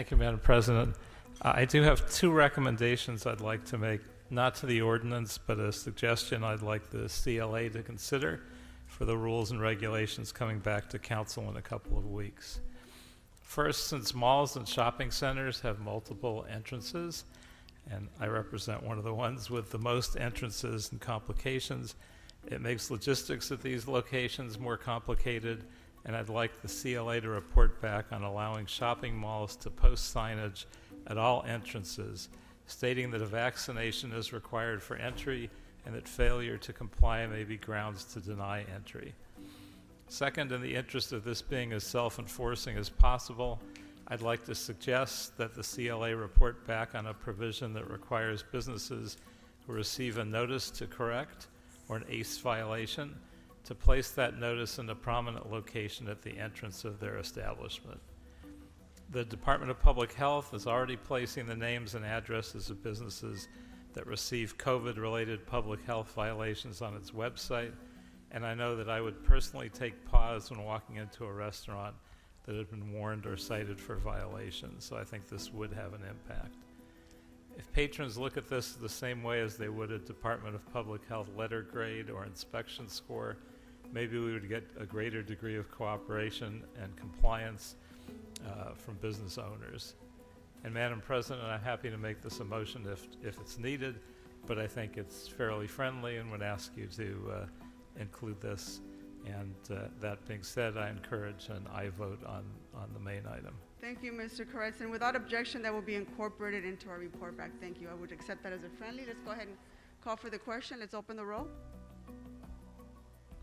Thank you, Madam President. I do have two recommendations I'd like to make, not to the ordinance, but a suggestion I'd like the CLA to consider for the rules and regulations coming back to council in a couple of weeks. First, since malls and shopping centers have multiple entrances, and I represent one of the ones with the most entrances and complications, it makes logistics at these locations more complicated, and I'd like the CLA to report back on allowing shopping malls to post signage at all entrances, stating that a vaccination is required for entry and that failure to comply may be grounds to deny entry. Second, in the interest of this being as self-enforcing as possible, I'd like to suggest that the CLA report back on a provision that requires businesses who receive a notice to correct or an ACE violation to place that notice in a prominent location at the entrance of their establishment. The Department of Public Health is already placing the names and addresses of businesses that receive COVID-related public health violations on its website, and I know that I would personally take pause when walking into a restaurant that had been warned or cited for violations, so I think this would have an impact. If patrons look at this the same way as they would a Department of Public Health letter grade or inspection score, maybe we would get a greater degree of cooperation and compliance from business owners. And Madam President, I'm happy to make this a motion if it's needed, but I think it's fairly friendly and would ask you to include this. And that being said, I encourage an aye vote on the main item. Thank you, Mr. Koretz. And without objection, that will be incorporated into our report back. Thank you. I would accept that as a friendly. Let's go ahead and call for the question. Let's open the roll,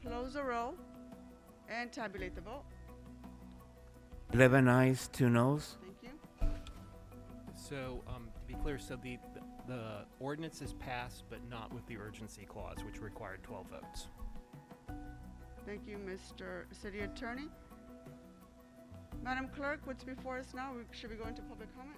close the roll, and tabulate the vote. 11 ayes, 2 noes. Thank you. So, to be clear, so the ordinance is passed, but not with the urgency clause, which required 12 votes. Thank you, Mr. City Attorney. Madam Clerk, what's before us now? Should we go into public comment?